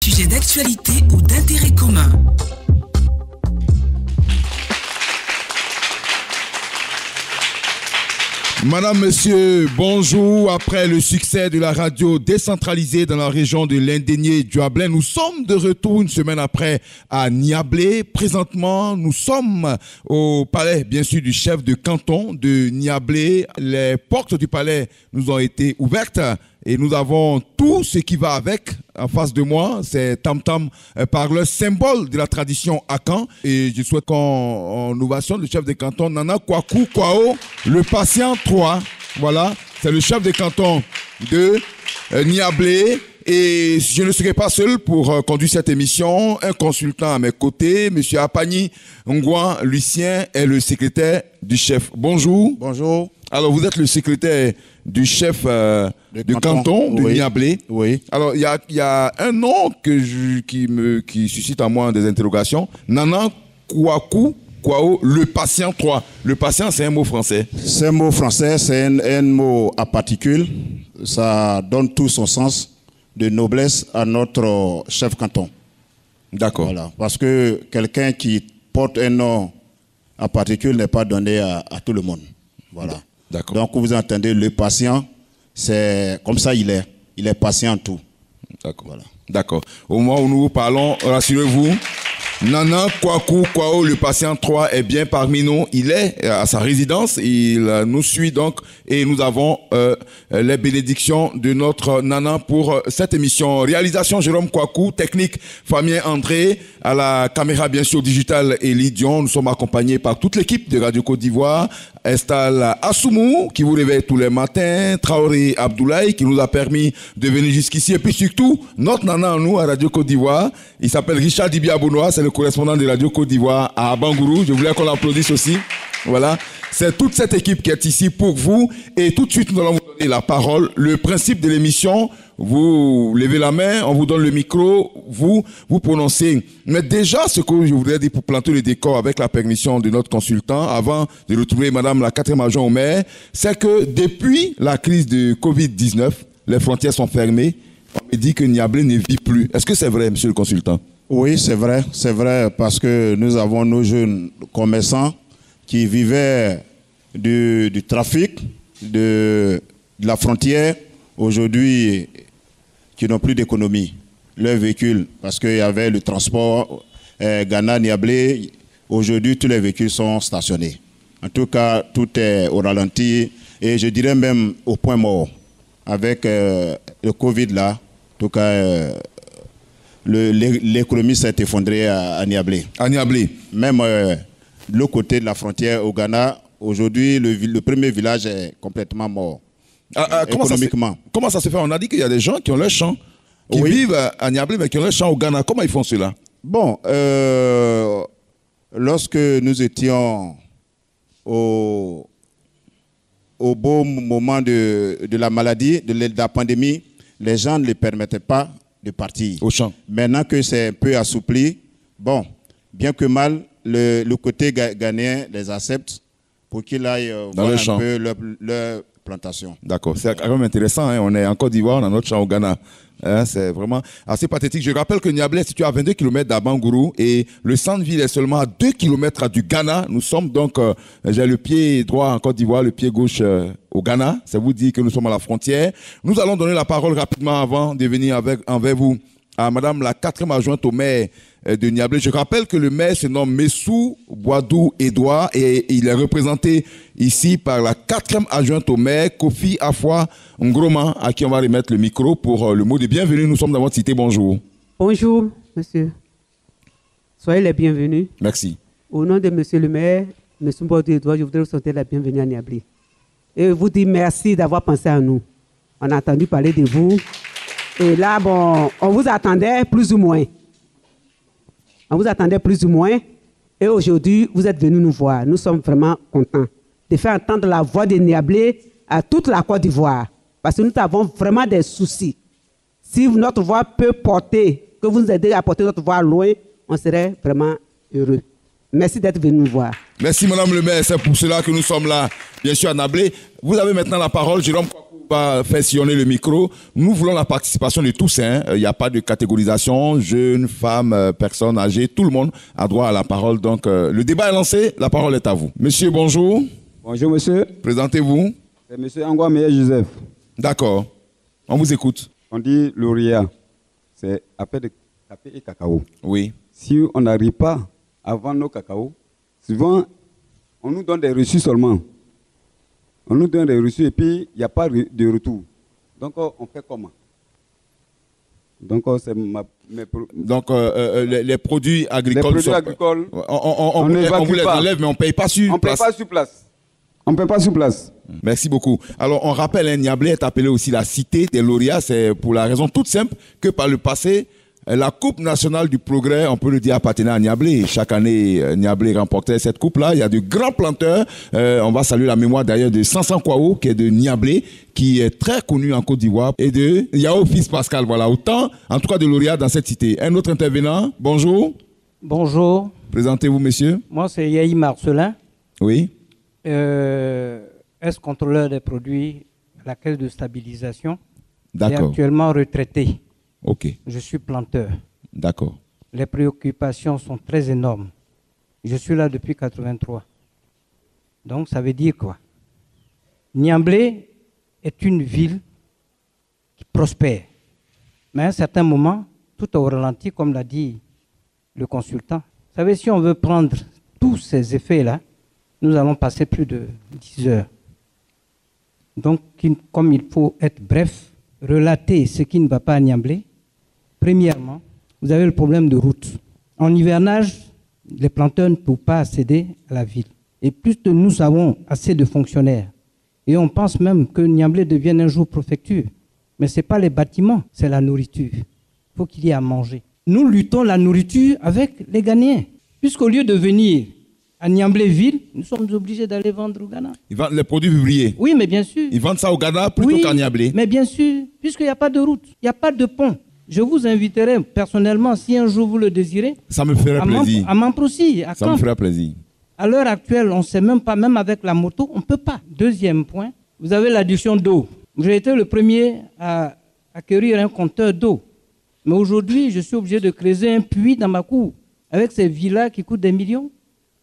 Sujet d'actualité ou d'intérêt commun. Madame, Monsieur, bonjour. Après le succès de la radio décentralisée dans la région de l'Indénié-Djuablin, nous sommes de retour une semaine après à Niablé. Présentement, nous sommes au palais, bien sûr, du chef de canton de Niablé. Les portes du palais nous ont été ouvertes et nous avons tout ce qui va avec. En face de moi, c'est Tam Tam par le symbole de la tradition Akan. Et je souhaite qu'on ovationne le chef de canton Nana Kwaku Kwao, le patient 3. Voilà, c'est le chef de canton de Niablé. Et je ne serai pas seul pour conduire cette émission. Un consultant à mes côtés, M. Apani Ngouan Lucien, est le secrétaire du chef. Bonjour. Bonjour. Alors, vous êtes le secrétaire du chef de canton de Niablé. Oui. Alors, il y a un nom qui suscite en moi des interrogations. Nana Kwaku Kwao, le patient 3. Le patient, c'est un mot français. C'est un mot français, c'est un mot à particules. Ça donne tout son sens de noblesse à notre chef canton. D'accord. Voilà. Parce que quelqu'un qui porte un nom à particules n'est pas donné à tout le monde. Voilà. D'accord. Donc, vous entendez le patient, c'est comme ça il est. Il est patient en tout. D'accord. Voilà. D'accord. Au moment où nous vous parlons, rassurez-vous, Nana Kwaku Kwao, le patient 3, est bien parmi nous. Il est à sa résidence. Il nous suit donc et nous avons les bénédictions de notre Nana pour cette émission. Réalisation Jérôme Kwaku, technique Famien André, à la caméra bien sûr digitale Elie Dion. Nous sommes accompagnés par toute l'équipe de Radio Côte d'Ivoire. Estal Assoumou qui vous réveille tous les matins, Traoré Abdoulaye qui nous a permis de venir jusqu'ici et puis surtout notre Nana à nous à Radio Côte d'Ivoire. Il s'appelle Richard Dibia-Bounois, c'est le correspondant de Radio Côte d'Ivoire à Bangourou. Je voulais qu'on l'applaudisse aussi. Voilà, c'est toute cette équipe qui est ici pour vous et tout de suite nous allons vous donner la parole. Le principe de l'émission, vous levez la main, on vous donne le micro, vous prononcez. Mais déjà, ce que je voudrais dire pour planter le décor avec la permission de notre consultant, avant de retrouver Madame la 4e adjointe au maire, c'est que depuis la crise de Covid-19, les frontières sont fermées. On me dit que Niablé ne vit plus. Est-ce que c'est vrai, monsieur le consultant? Oui, c'est vrai parce que nous avons nos jeunes commerçants qui vivaient du trafic, de la frontière, aujourd'hui, qui n'ont plus d'économie. Leurs véhicules, parce qu'il y avait le transport Ghana-Niablé, aujourd'hui, tous les véhicules sont stationnés. En tout cas, tout est au ralenti et je dirais même au point mort. Avec le Covid là, en tout cas, l'économie s'est effondrée à Niablé. À Niablé. Même l'autre côté de la frontière au Ghana, aujourd'hui, le premier village est complètement mort. Économiquement. Comment ça se fait? On a dit qu'il y a des gens qui ont leur champ, qui vivent à Niablé, mais qui ont leur champ au Ghana. Comment ils font cela? Bon, lorsque nous étions au beau moment de la maladie, de la pandémie, les gens ne les permettaient pas de partir. Au champ. Maintenant que c'est un peu assoupli, bon, bien que mal, le côté ghanéen les accepte pour qu'ils aillent voir un peu leur plantation. D'accord, c'est quand même intéressant. Hein? On est en Côte d'Ivoire, on a notre champ au Ghana. Hein? C'est vraiment assez pathétique. Je rappelle que Niablé est situé à 22 km d'Abangourou et le centre-ville est seulement à 2 km du Ghana. Nous sommes donc, j'ai le pied droit en Côte d'Ivoire, le pied gauche au Ghana. Ça vous dit que nous sommes à la frontière. Nous allons donner la parole rapidement avant de venir envers vous à Madame la 4e adjointe au maire de Niablé. Je rappelle que le maire se nomme Messou Boadou Edouard et il est représenté ici par la 4e adjointe au maire, Kofi Afwa Ngroma, à qui on va remettre le micro pour le mot de bienvenue. Nous sommes dans votre cité. Bonjour. Bonjour, monsieur. Soyez les bienvenus. Merci. Au nom de monsieur le maire, Messou Boadou Edouard, je voudrais vous souhaiter la bienvenue à Niablé. Et vous dire merci d'avoir pensé à nous. On a entendu parler de vous. Et là, bon, on vous attendait plus ou moins. On vous attendait plus ou moins. Et aujourd'hui, vous êtes venus nous voir. Nous sommes vraiment contents de faire entendre la voix de Niablé à toute la Côte d'Ivoire. Parce que nous avons vraiment des soucis. Si notre voix peut porter, que vous nous aidez à porter notre voix loin, on serait vraiment heureux. Merci d'être venu nous voir. Merci, Madame le maire. C'est pour cela que nous sommes là, bien sûr, à Niablé. Vous avez maintenant la parole, Jérôme Kwaku. Pas faire sillonner le micro. Nous voulons la participation de tous. Il n'y a pas de catégorisation, jeunes, femmes, personnes âgées. Tout le monde a droit à la parole. Donc, le débat est lancé. La parole est à vous. Monsieur, bonjour. Bonjour, monsieur. Présentez-vous. C'est monsieur Angwa Meyer Joseph. D'accord. On vous écoute. On dit lauréat. C'est après de café et cacao. Oui. Si on n'arrive pas à vendre nos cacao, souvent, on nous donne des reçus seulement. On nous donne des reçus et puis il n'y a pas de retour. Donc, on fait comment? Donc, c'est Donc, les produits agricoles... Les produits agricoles, on vous les enlève, mais on ne paye pas sur place. On ne paye pas sur place. On ne paye pas sur place. Merci beaucoup. Alors, on rappelle, Niablé est appelé aussi la cité des lauréats. C'est pour la raison toute simple que par le passé, la Coupe nationale du progrès, on peut le dire, appartenait à Niablé. Chaque année, Niablé remportait cette coupe-là. Il y a de grands planteurs. On va saluer la mémoire d'ailleurs de Sansan Kwao, qui est de Niablé, qui est très connu en Côte d'Ivoire, et de Yao Fils Pascal. Voilà, autant, en tout cas, de lauréats dans cette cité. Un autre intervenant, bonjour. Bonjour. Présentez-vous, monsieur. Moi, c'est Yahi Marcelin. Oui. Ex-contrôleur des produits à la caisse de stabilisation. D'accord. Et actuellement retraité. Ok. Je suis planteur. D'accord. Les préoccupations sont très énormes. Je suis là depuis 83. Donc, ça veut dire quoi? Niamblé est une ville qui prospère. Mais à un certain moment, tout est au ralenti, comme l'a dit le consultant. Vous savez, si on veut prendre tous ces effets-là, nous allons passer plus de 10 heures. Donc, comme il faut être bref, relater ce qui ne va pas à Niamblé. Premièrement, vous avez le problème de route. En hivernage, les planteurs ne peuvent pas accéder à la ville. Et plus nous avons assez de fonctionnaires, et on pense même que Niamblé devienne un jour préfecture. Mais ce n'est pas les bâtiments, c'est la nourriture. Il faut qu'il y ait à manger. Nous luttons la nourriture avec les Ghanéens. Puisqu'au lieu de venir à Niamblé-Ville, nous sommes obligés d'aller vendre au Ghana. Ils vendent les produits publiés. Oui, mais bien sûr. Ils vendent ça au Ghana plutôt qu'à Niamblé. Mais bien sûr, puisqu'il n'y a pas de route, il n'y a pas de pont. Je vous inviterai personnellement, si un jour vous le désirez, ça me ferait plaisir. À Mamproussi, à ça me ferait plaisir. À l'heure actuelle, on ne sait même pas, même avec la moto, on ne peut pas. Deuxième point, vous avez l'adduction d'eau. J'ai été le premier à acquérir un compteur d'eau. Mais aujourd'hui, je suis obligé de creuser un puits dans ma cour, avec ces villas qui coûtent des millions.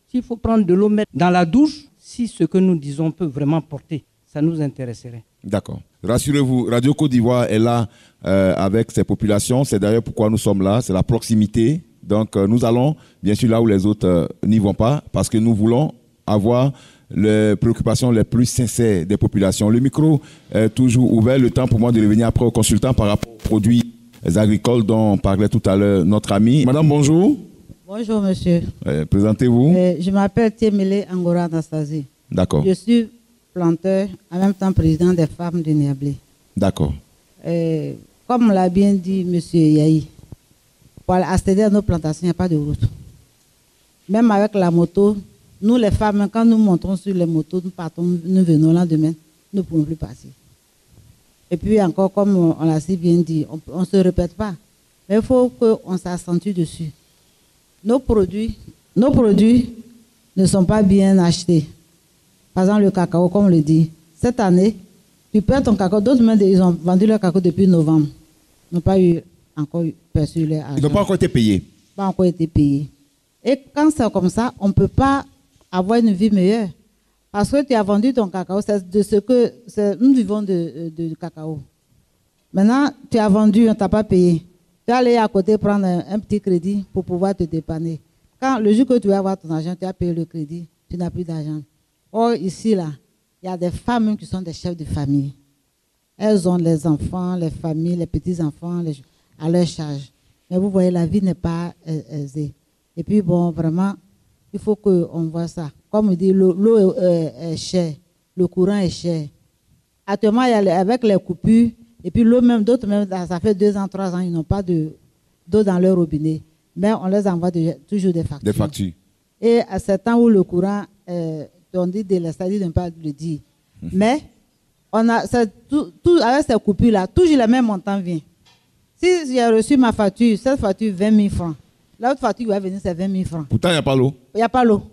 S'il faut prendre de l'eau, mettre dans la douche, si ce que nous disons peut vraiment porter, ça nous intéresserait. D'accord. Rassurez-vous, Radio Côte d'Ivoire est là avec ses populations. C'est d'ailleurs pourquoi nous sommes là. C'est la proximité. Donc, nous allons, bien sûr, là où les autres n'y vont pas, parce que nous voulons avoir les préoccupations les plus sincères des populations. Le micro est toujours ouvert. Le temps pour moi de revenir après au consultant par rapport aux produits agricoles dont parlait tout à l'heure notre ami. Madame, bonjour. Bonjour, monsieur. Présentez-vous. Je m'appelle Tiemele Angora Anastasie. D'accord. Je suis planteur, en même temps président des femmes de Niamblé. D'accord. Comme l'a bien dit monsieur Yahi, pour accéder à nos plantations, il n'y a pas de route. Même avec la moto, nous les femmes, quand nous montons sur les motos, nous partons, nous venons le lendemain, nous ne pouvons plus passer. Et puis encore, comme on l'a si bien dit, on ne se répète pas. Mais il faut qu'on s'accentue dessus. Nos produits ne sont pas bien achetés. Par exemple, le cacao, comme on le dit. Cette année, tu perds ton cacao. D'autres, ils ont vendu leur cacao depuis novembre. Ils n'ont pas encore perçu leur argent. Ils n'ont pas encore été payés. Pas encore été payés. Et quand c'est comme ça, on ne peut pas avoir une vie meilleure. Parce que tu as vendu ton cacao, c'est de ce que nous vivons de cacao. Maintenant, tu as vendu, on ne t'a pas payé. Tu es allé à côté prendre un petit crédit pour pouvoir te dépanner. Quand le jour que tu vas avoir ton argent, tu as payé le crédit, tu n'as plus d'argent. Or, ici, là, il y a des femmes qui sont des chefs de famille. Elles ont les enfants, les familles, les petits-enfants à leur charge. Mais vous voyez, la vie n'est pas aisée. Et puis, bon, vraiment, il faut qu'on voit ça. Comme on dit, l'eau est chère, le courant est cher. Actuellement, avec les coupures, et puis l'eau même, d'autres même, ça fait 2 ans, 3 ans, ils n'ont pas d'eau dans leur robinet. Mais on les envoie toujours des factures. Des factures. Et à ce temps où le courant, on dit c'est-à-dire de ne pas le dire. Mais on a tout avec ces coupures-là, toujours le même montant vient. Si j'ai reçu ma facture, cette facture 20 000 francs. L'autre facture qui va venir, c'est 20 000 francs. Pourtant, il n'y a pas l'eau. Il n'y a pas l'eau.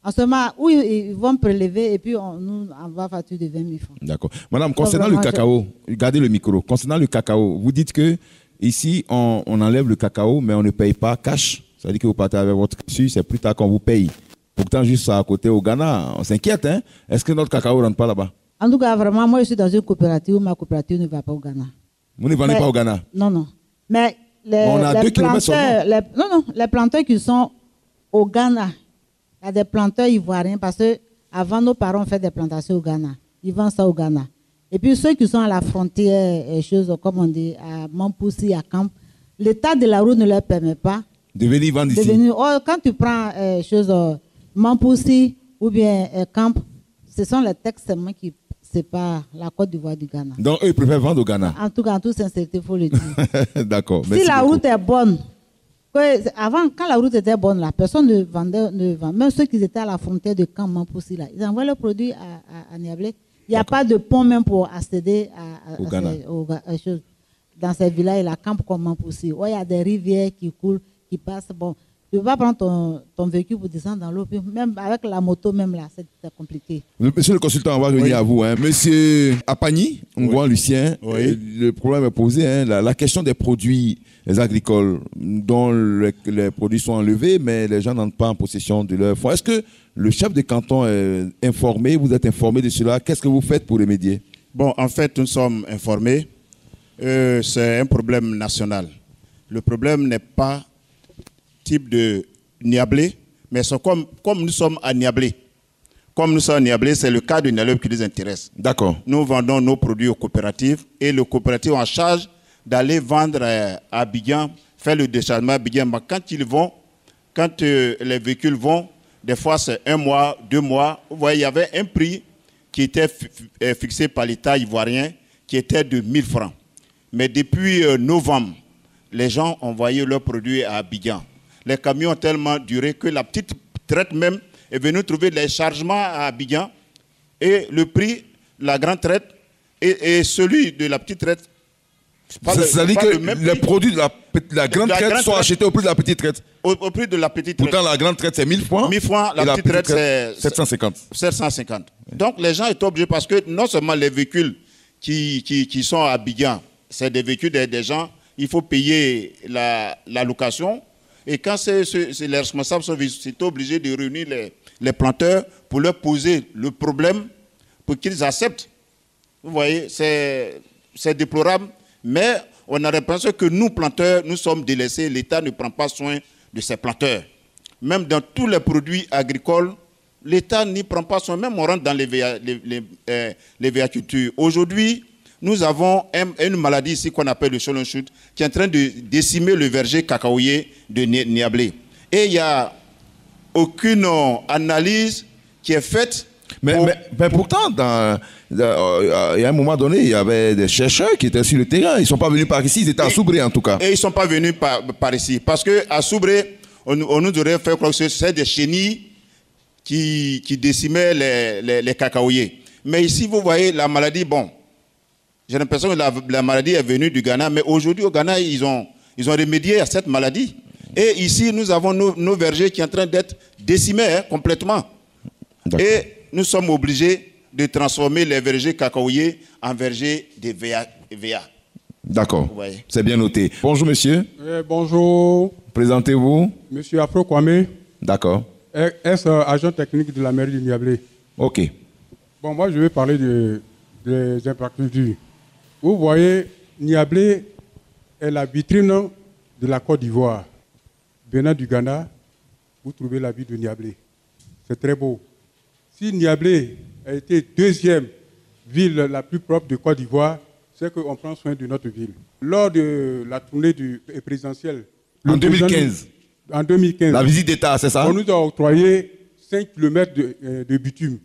En ce moment, où ils vont prélever et puis on va facturer de 20 000 francs. D'accord. Madame, concernant le cacao, gardez le micro. Concernant le cacao, vous dites que ici, on enlève le cacao, mais on ne paye pas cash. C'est-à-dire que vous partez avec votre reçu, c'est plus tard qu'on vous paye. Pourtant, juste à côté au Ghana, on s'inquiète. Hein? Est-ce que notre cacao ne rentre pas là-bas? En tout cas, vraiment, moi, je suis dans une coopérative où ma coopérative ne va pas au Ghana. Vous ne vendez pas au Ghana? Non, non. Mais on a 2 kilomètres seulement. Les planteurs qui sont au Ghana, il y a des planteurs ivoiriens parce qu'avant, nos parents ont fait des plantations au Ghana. Ils vendent ça au Ghana. Et puis, ceux qui sont à la frontière, choses comme on dit, à Mampoussi, à Camp, l'état de la route ne leur permet pas de venir vendre ici. Quand tu prends Mampoussi ou bien Camp, ce sont les textes seulement qui séparent la Côte d'Ivoire du Ghana. Donc, eux, ils préfèrent vendre au Ghana. En tout cas, en toute sincérité, il faut le dire. D'accord. Si la route est bonne, avant, quand la route était bonne, la personne ne vendait. Même ceux qui étaient à la frontière de Camp Mampoussi, là, ils envoient leurs produits à Niablé. Il n'y a pas de pont même pour accéder au Ghana. Dans ces villages, la Camp comme Mampoussi. Il y a des rivières qui coulent, qui passent. Bon, tu ne peux pas prendre ton véhicule pour descendre dans l'eau. Même avec la moto, même là, c'est compliqué. Monsieur le consultant, on va revenir à vous. Hein. Monsieur Apagny, Ngouan Lucien, le problème est posé. Hein, la question des produits agricoles dont les produits sont enlevés, mais les gens n'entrent pas en possession de leurs fonds. Est-ce que le chef de canton est informé? Vous êtes informé de cela? Qu'est-ce que vous faites pour remédier? Bon, en fait, nous sommes informés. C'est un problème national. Le problème n'est pas type de Niablé, mais c'est comme nous sommes à Niablé. Comme nous sommes à Niablé, c'est le cas de Niablé qui nous intéresse. D'accord. Nous vendons nos produits aux coopératives et le coopérative en charge d'aller vendre à Abidjan, faire le déchargement à Abidjan. Mais quand les véhicules vont, des fois c'est 1 mois, 2 mois. Vous voyez, il y avait un prix qui était fixé par l'État ivoirien qui était de 1 000 francs. Mais depuis novembre, les gens envoyaient leurs produits à Abidjan. Les camions ont tellement duré que la petite traite même est venue trouver les chargements à Abidjan. Et le prix, la grande traite et celui de la petite traite. C'est-à-dire que les produits de la grande traite sont achetés au prix de la petite traite. Au prix de la petite traite. Pourtant, la grande traite, c'est 1 000 francs. 1 000 francs, la petite traite, c'est 750. 750. Donc, les gens étaient obligés parce que non seulement les véhicules qui sont à Abidjan, c'est des véhicules des gens, il faut payer la location. Et quand les responsables sont obligés de réunir les planteurs pour leur poser le problème, pour qu'ils acceptent. Vous voyez, c'est déplorable. Mais on a l'impression que nous, planteurs, nous sommes délaissés. L'État ne prend pas soin de ses planteurs. Même dans tous les produits agricoles, l'État n'y prend pas soin. Même on rentre dans les véhicultures. Aujourd'hui, nous avons une maladie ici qu'on appelle le Cholon Chute qui est en train de décimer le verger cacaoyer de Niablé. Et il n'y a aucune analyse qui est faite. Mais pourtant, il y a un moment donné, il y avait des chercheurs qui étaient sur le terrain. Ils ne sont pas venus par ici, ils étaient à Soubré en tout cas. Et ils ne sont pas venus par ici. Parce qu'à Soubré, on nous aurait fait croire que c'est des chenilles qui décimaient les cacaoyers. Mais ici, vous voyez, la maladie, bon, j'ai l'impression que la maladie est venue du Ghana. Mais aujourd'hui, au Ghana, ils ont remédié à cette maladie. Et ici, nous avons nos vergers qui sont en train d'être décimés complètement. Et nous sommes obligés de transformer les vergers cacaoyers en vergers de VA. D'accord, c'est bien noté. Bonjour monsieur. Bonjour. Présentez-vous. Monsieur Afro Kwame. D'accord. Agent technique de la mairie de Niablé. Ok. Bon, moi je vais parler des infrastructures. Vous voyez, Niablé est la vitrine de la Côte d'Ivoire. Venant du Ghana, vous trouvez la ville de Niablé. C'est très beau. Si Niablé a été 2e ville la plus propre de Côte d'Ivoire, c'est qu'on prend soin de notre ville. Lors de la tournée présidentielle... En 2015. En 2015. La visite d'État, c'est ça? On nous a octroyé 5 km de bitume.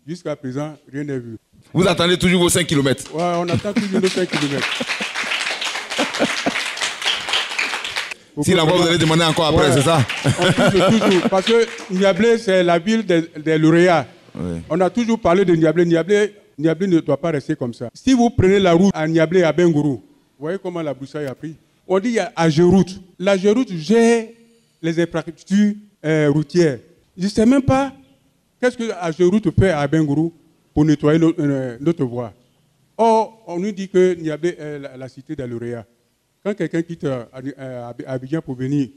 Jusqu'à présent, rien n'est vu. Vous attendez toujours vos 5 km? Oui, on attend toujours nos 5 km. Si la voix, vous allez demander encore après, c'est ça? Toujours, parce que Niablé, c'est la ville des lauréats. Oui. On a toujours parlé de Niablé. Niablé ne doit pas rester comme ça. Si vous prenez la route à Niablé, à Bengourou, vous voyez comment la broussaille a pris? On dit qu'il y a AGEROUTE. L'AGEROUTE gère les infrastructures routières. Je ne sais même pas Qu'est-ce que Ageroute fait à Abengourou pour nettoyer notre voie? Or, on nous dit que Niablé est la cité des lauréats. Quand quelqu'un quitte Abidjan pour venir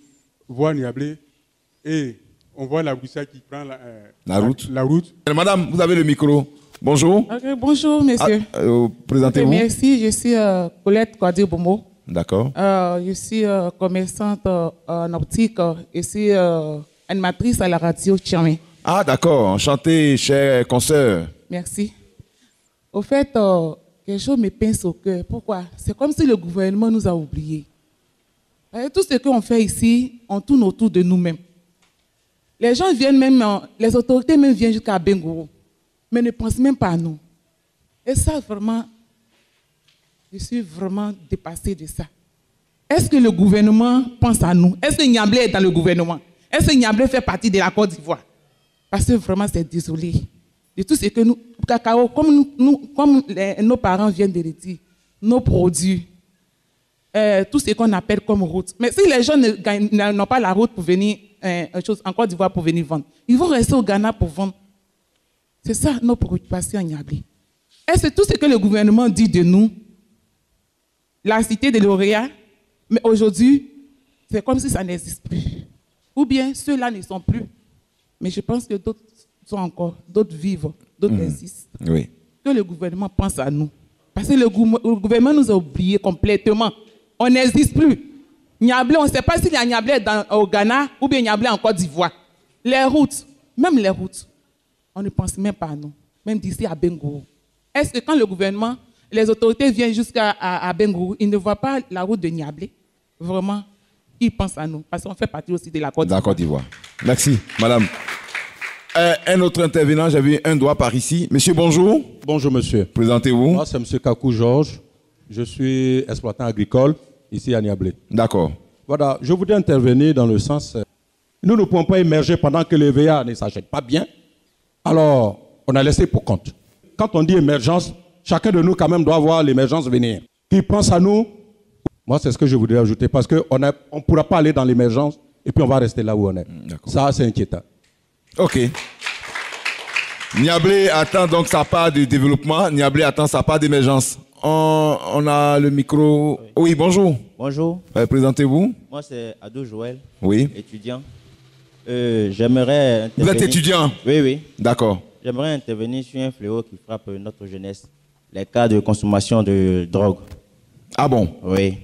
voir Niablé, et on voit la Bruxelles qui prend la route. Madame, vous avez le micro. Bonjour. Okay, bonjour, monsieur. Présentez-vous. Okay, merci, je suis Colette Kouadi-Bomo. D'accord. Je suis commerçante en optique et suis animatrice à la radio Tchami. Ah, d'accord. Enchanté, chère consoeur. Merci. Au fait, quelque chose me pince au cœur. Pourquoi? C'est comme si le gouvernement nous a oubliés. Tout ce qu'on fait ici, on tourne autour de nous-mêmes. Les gens viennent même, les autorités même viennent jusqu'à Bengourou, mais ne pensent même pas à nous. Et ça, vraiment, je suis vraiment dépassée de ça. Est-ce que le gouvernement pense à nous? Est-ce que Niablé est dans le gouvernement? Est-ce que Niablé fait partie de la Côte d'Ivoire? Parce que vraiment, c'est désolé. De tout ce que nous, cacao, comme nos parents viennent de le dire, nos produits, tout ce qu'on appelle comme route. Mais si les gens n'ont pas la route pour venir en Côte d'Ivoire pour venir vendre, ils vont rester au Ghana pour vendre. C'est ça nos préoccupations à Niablé. Est-ce que tout ce que le gouvernement dit de nous, la cité des lauréats, mais aujourd'hui, c'est comme si ça n'existe plus. Ou bien ceux-là ne sont plus. Mais je pense que d'autres sont encore, d'autres vivent, d'autres existent. Oui. Que le gouvernement pense à nous. Parce que le gouvernement nous a oubliés complètement. On n'existe plus. Niablé, on ne sait pas s'il y a Niablé au Ghana ou bien Niablé en Côte d'Ivoire. Les routes, même les routes, on ne pense même pas à nous. Même d'ici à Bengourou. Est-ce que quand le gouvernement, les autorités viennent jusqu'à Bengourou, ils ne voient pas la route de Niablé? Vraiment, ils pensent à nous. Parce qu'on fait partie aussi de la Côte d'Ivoire. La Côte d'Ivoire. Merci, madame. Un autre intervenant, j'ai vu un doigt par ici. Monsieur, bonjour. Bonjour, monsieur. Présentez-vous. Moi, c'est monsieur Kakou Georges. Je suis exploitant agricole ici à Niablé. D'accord. Voilà, je voudrais intervenir dans le sens... Nous ne pouvons pas émerger pendant que les VA ne s'achètent pas bien. Alors, on a laissé pour compte. Quand on dit émergence, chacun de nous quand même doit voir l'émergence venir. Qui pense à nous? Moi, c'est ce que je voudrais ajouter parce qu'on ne pourra pas aller dans l'émergence et puis on va rester là où on est. Ça, c'est inquiétant. Ok. Niablé attend donc sa part de développement. Niablé attend sa part d'émergence. On a le micro. Oui, bonjour. Bonjour. Présentez-vous. Moi, c'est Ado Joël. Oui. Étudiant. J'aimerais intervenir... Vous êtes étudiant? Oui, oui. D'accord. J'aimerais intervenir sur un fléau qui frappe notre jeunesse. Les cas de consommation de drogue. Ah bon? Oui.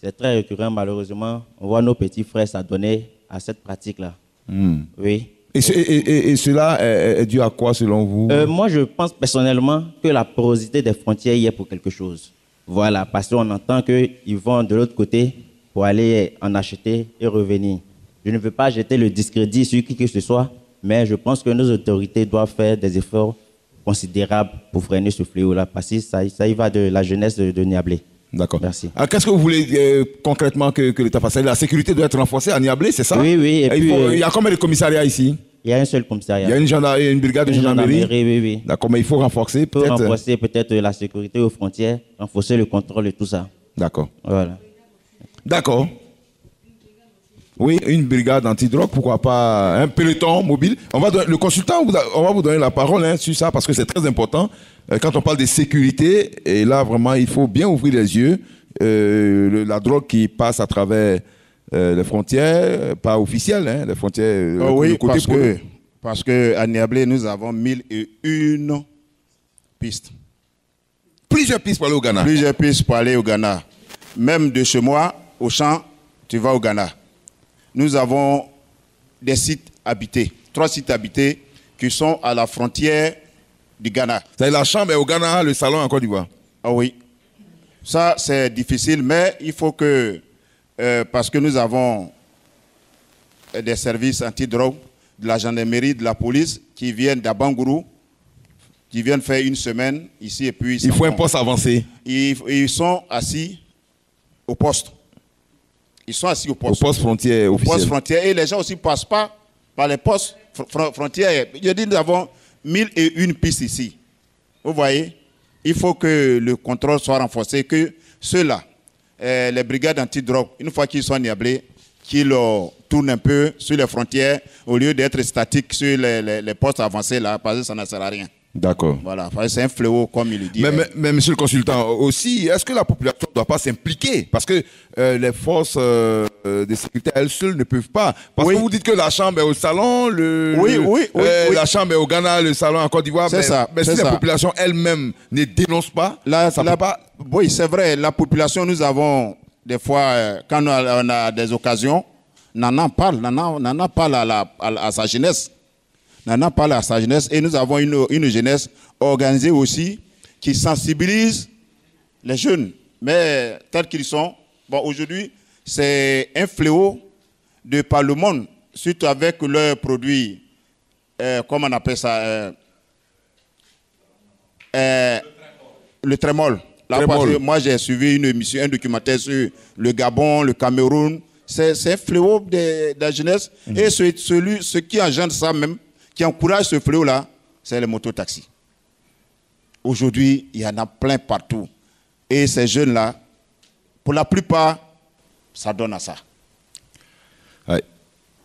C'est très récurrent, malheureusement. On voit nos petits frères s'adonner à cette pratique-là. Oui. Et cela est dû à quoi, selon vous? Moi, je pense personnellement que la porosité des frontières y est pour quelque chose. Voilà, parce qu'on entend qu'ils vont de l'autre côté pour aller en acheter et revenir. Je ne veux pas jeter le discrédit sur qui que ce soit, mais je pense que nos autorités doivent faire des efforts considérables pour freiner ce fléau-là, parce que ça y va de la jeunesse de Niablé. D'accord. Merci. Alors, qu'est-ce que vous voulez concrètement que l'État fasse? La sécurité doit être renforcée à Niablé, c'est ça? Oui, oui. Il y a combien de commissariats ici? Il y a un seul commissariat. Il y a une brigade de gendarmerie? Oui. D'accord, mais il faut renforcer peut-être... Il faut renforcer peut-être la sécurité aux frontières, renforcer le contrôle et tout ça. D'accord. Voilà. D'accord. Oui, une brigade antidrogue, pourquoi pas un peloton mobile. Le consultant, on va vous donner la parole sur ça parce que c'est très important. Quand on parle de sécurité, et là vraiment il faut bien ouvrir les yeux. La drogue qui passe à travers les frontières, pas officielles, les frontières. Oui, parce que à Niablé, nous avons 1001 pistes. Plusieurs pistes pour aller au Ghana. Plusieurs pistes pour aller au Ghana. Même de chez moi, au champ, tu vas au Ghana. Nous avons des sites habités, 3 sites habités qui sont à la frontière du Ghana. C'est la chambre est au Ghana, le salon en Côte d'Ivoire. Ah oui. Ça, c'est difficile, mais il faut que, parce que nous avons des services antidrogue, de la gendarmerie, de la police, qui viennent d'Abangourou, qui viennent faire une semaine ici et puis... Il faut un poste avancé. Ils sont assis au poste. Ils sont assis au poste. Au poste frontière officiel. Au poste frontière. Et les gens aussi ne passent pas par les postes frontières. Je dis, nous avons 1001 pistes ici. Vous voyez, il faut que le contrôle soit renforcé, que ceux-là, les brigades antidrogue, une fois qu'ils sont niablés, qu'ils tourne un peu sur les frontières au lieu d'être statique sur les postes avancés là, parce que ça ne sert à rien. D'accord. Voilà, c'est un fléau comme il le dit. Mais monsieur le consultant, aussi, est-ce que la population ne doit pas s'impliquer? Parce que les forces de sécurité, elles seules ne peuvent pas. Parce que vous dites que la chambre est au salon, la chambre est au Ghana, le salon en Côte d'Ivoire. Mais si la population elle-même ne dénonce pas, ça ne peut pas... Oui, c'est vrai. La population, nous avons des fois, quand on a des occasions, Nana parle à sa jeunesse. Nana parle à sa jeunesse et nous avons une jeunesse organisée aussi qui sensibilise les jeunes. Mais tels qu'ils sont, bon, aujourd'hui, c'est un fléau de par le monde, surtout avec leurs produits, comment on appelle ça, le trémol. Là, moi, j'ai suivi une émission, un documentaire sur le Gabon, le Cameroun. C'est un fléau de la jeunesse. Et ce qui engendre ça même, qui encourage ce fléau-là, c'est les mototaxis. Aujourd'hui, il y en a plein partout. Et ces jeunes-là, pour la plupart, ça donne à ça. Ouais.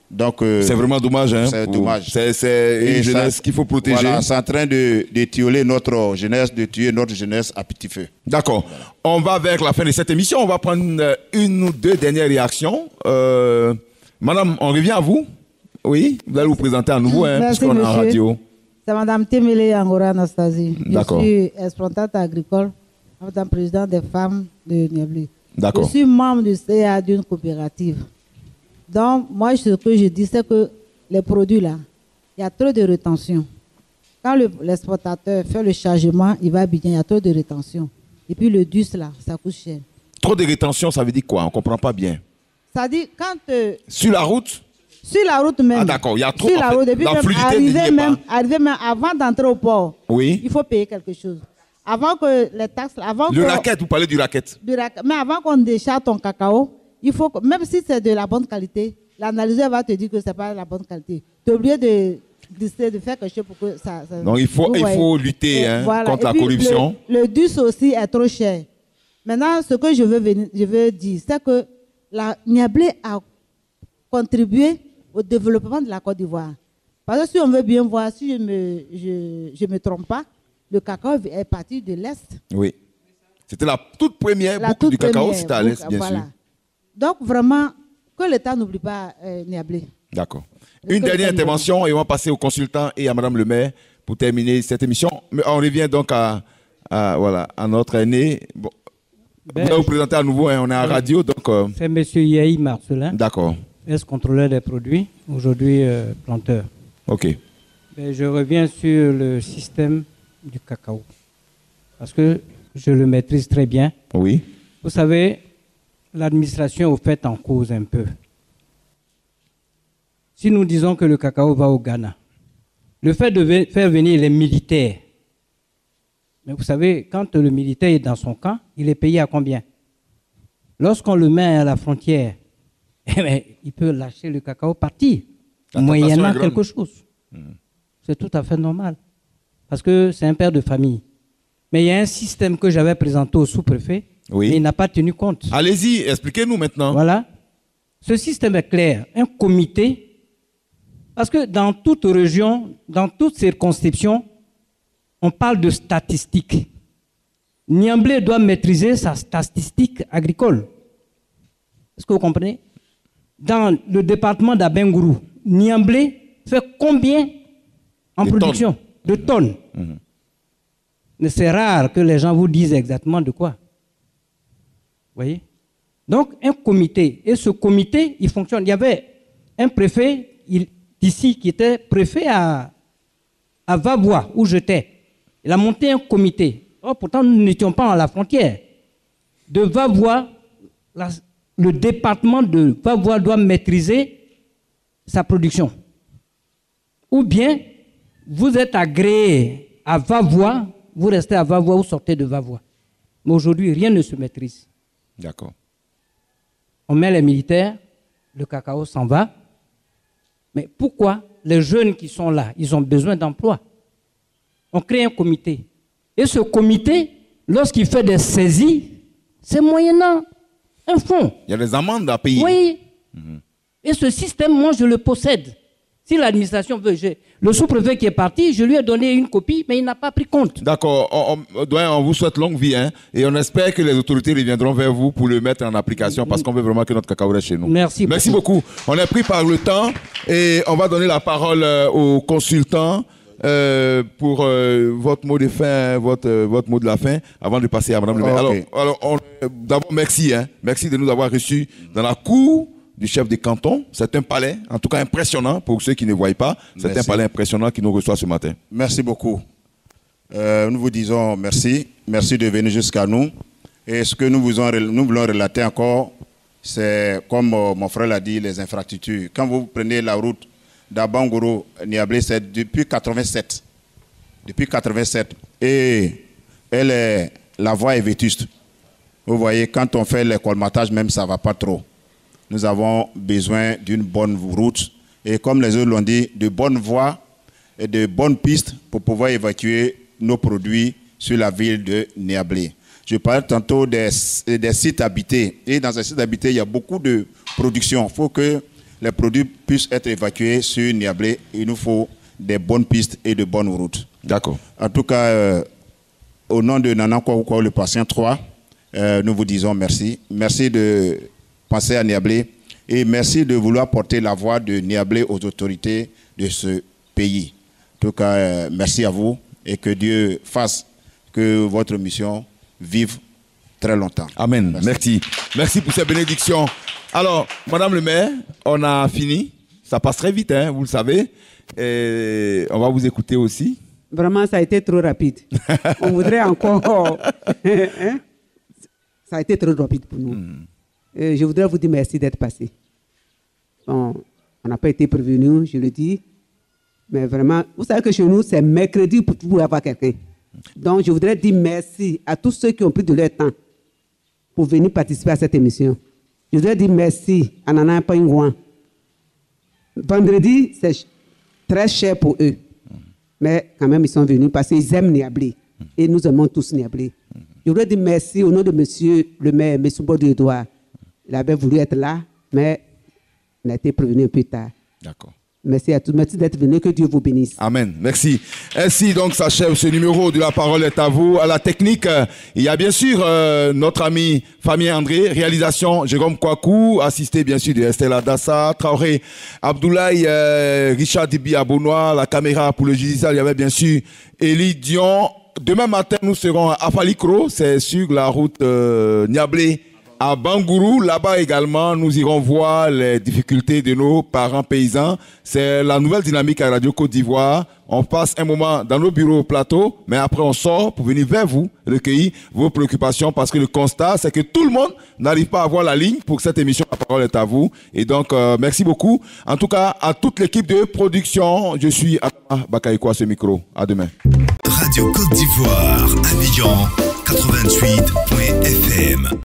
Donc, c'est vraiment dommage. Hein, c'est dommage. C'est une jeunesse qu'il faut protéger. Voilà, c'est en train de tuer notre jeunesse à petit feu. D'accord. Voilà. On va vers la fin de cette émission. On va prendre une ou deux dernières réactions. Madame, on revient à vous. Oui, vous allez vous présenter à nouveau, hein, puisqu'on est en radio. C'est Madame Temele Angora Anastasie. D'accord. Je suis exploitante agricole, en tant que présidente des femmes de Niablé. D'accord. Je suis membre du CA d'une coopérative. Donc, moi, ce que je dis, c'est que les produits là, il y a trop de rétention. Quand l'exportateur fait le chargement, il va bien, il y a trop de rétention. Et puis le DUS là, ça coûte cher. Trop de rétention, ça veut dire quoi? On ne comprend pas bien. Ça dit, quand... sur la route? Sur la route même. Ah d'accord, il y a trop sur la route, depuis la arriver même avant d'entrer au port, oui. Il faut payer quelque chose. Avant que les taxes... racket, vous parlez du racket. Mais avant qu'on décharge ton cacao, il faut, même si c'est de la bonne qualité, l'analyseur va te dire que ce n'est pas de la bonne qualité. Tu es obligé de faire quelque chose pour que ça... Donc il faut lutter contre la corruption. Le DUS aussi est trop cher. Maintenant, ce que je veux dire, c'est que la Niablé a contribué au développement de la Côte d'Ivoire. Parce que si on veut bien voir, si je me trompe pas, le cacao est parti de l'Est. Oui. C'était la toute première boucle du cacao, c'était à l'Est, bien sûr. Donc vraiment, que l'État n'oublie pas Niablé. D'accord. Une dernière intervention et on va passer au consultant et à Madame le maire pour terminer cette émission. Mais on revient donc à notre aîné. Bon, vous allez vous présenter à nouveau, hein, on est à radio. Donc, c'est M. Yahi Marcelin. D'accord. Ex-contrôleur des produits, aujourd'hui planteur. Ok. Mais je reviens sur le système du cacao. Parce que je le maîtrise très bien. Oui. Vous savez, l'administration au fait en cause un peu. Si nous disons que le cacao va au Ghana, le fait de faire venir les militaires, mais vous savez, quand le militaire est dans son camp, il est payé à combien? Lorsqu'on le met à la frontière, il peut lâcher le cacao, partir, moyennant quelque chose. C'est tout à fait normal, parce que c'est un père de famille. Mais il y a un système que j'avais présenté au sous-préfet, et il n'a pas tenu compte. Allez-y, expliquez-nous maintenant. Voilà. Ce système est clair. Un comité, parce que dans toute région, dans toute circonscription, on parle de statistiques. Niamblé doit maîtriser sa statistique agricole. Est-ce que vous comprenez? Dans le département d'Abengourou, Niamblé fait combien en production de tonnes? Mais c'est rare que les gens vous disent exactement de quoi. Vous voyez? Donc, un comité. Et ce comité, il fonctionne. Il y avait un préfet ici qui était préfet à Vavois, où j'étais. Il a monté un comité. Oh, pourtant, nous n'étions pas à la frontière. De Vavois, le département de Vavois doit maîtriser sa production. Ou bien, vous êtes agréé à Vavois, vous restez à Vavois ou sortez de Vavois. Mais aujourd'hui, rien ne se maîtrise. D'accord. On met les militaires, le cacao s'en va. Mais pourquoi les jeunes qui sont là, ils ont besoin d'emploi? On crée un comité. Et ce comité, lorsqu'il fait des saisies, c'est moyennant un fonds. Il y a des amendes à payer. Oui. Et ce système, moi, je le possède. Si l'administration veut, le sous-préfet qui est parti, je lui ai donné une copie, mais il n'a pas pris compte. D'accord. On vous souhaite longue vie, hein, et on espère que les autorités reviendront vers vous pour le mettre en application parce qu'on veut vraiment que notre cacao reste chez nous. Merci. Merci beaucoup. On est pris par le temps et on va donner la parole aux consultants pour votre mot de fin, votre mot de la fin, avant de passer à Madame le maire. Okay. Alors d'abord, merci. Hein. Merci de nous avoir reçus dans la cour du chef de canton. C'est un palais, en tout cas impressionnant pour ceux qui ne voient pas. C'est Merci. un palais impressionnant qui nous reçoit ce matin. Merci beaucoup. Nous vous disons merci. Merci de venir jusqu'à nous. Et ce que nous voulons relater encore, c'est, comme mon frère l'a dit, les infrastructures. Quand vous prenez la route d'Abangoro-Niablé, c'est depuis 87. Depuis 87. Et la voie est vétuste. Vous voyez, quand on fait les colmatages, même ça ne va pas trop. Nous avons besoin d'une bonne route et, comme les autres l'ont dit, de bonnes voies et de bonnes pistes pour pouvoir évacuer nos produits sur la ville de Niablé. Je parlais tantôt des sites habités. Et dans ces sites habités, il y a beaucoup de production. Il faut que les produits puissent être évacués sur Niablé. Il nous faut des bonnes pistes et de bonnes routes. D'accord. En tout cas, au nom de Nana Kwaku, le patient 3, nous vous disons merci. Merci de penser à Niablé et merci de vouloir porter la voix de Niablé aux autorités de ce pays. En tout cas, merci à vous et que Dieu fasse que votre mission vive très longtemps. Amen. Merci. Merci pour ces bénédictions. Alors, Madame le maire, on a fini. Ça passe très vite, hein, vous le savez. Et on va vous écouter aussi. Vraiment, ça a été trop rapide. On voudrait encore... hein? Ça a été trop rapide pour nous. Je voudrais vous dire merci d'être passé. Bon, on n'a pas été prévenus, je le dis. Mais vraiment, vous savez que chez nous, c'est mercredi pour vous avoir quelqu'un. Donc, je voudrais dire merci à tous ceux qui ont pris de leur temps pour venir participer à cette émission. Je voudrais dire merci à Nana Pingouan. Vendredi, c'est très cher pour eux. Mais quand même, ils sont venus parce qu'ils aiment Niablé. Et nous aimons tous Niablé. Je voudrais dire merci au nom de monsieur le maire, M. Baudouin-Edouard. Il avait voulu être là, mais il a été prévenu un peu tard. D'accord. Merci à tous. Merci d'être venu. Que Dieu vous bénisse. Amen. Merci. Ainsi donc s'achève ce numéro de La Parole est à vous. À la technique, il y a bien sûr notre ami Fabien André, réalisation Jérôme Kwaku, assisté bien sûr de Estelle Dassa, Traoré, Abdoulaye, Richard Dibi Abounois, la caméra pour le judiciaire, il y avait bien sûr Élie Dion. Demain matin, nous serons à Falikro, c'est sur la route Niablé à Bangourou. Là-bas également, nous irons voir les difficultés de nos parents paysans. C'est la nouvelle dynamique à Radio Côte d'Ivoire. On passe un moment dans nos bureaux au plateau, mais après on sort pour venir vers vous, recueillir vos préoccupations, parce que le constat, c'est que tout le monde n'arrive pas à avoir la ligne pour que cette émission La Parole est à vous. Et donc, merci beaucoup. En tout cas, à toute l'équipe de production, je suis à Bakaïko à ce micro. À demain. Radio Côte d'Ivoire, Abidjan 88.fm.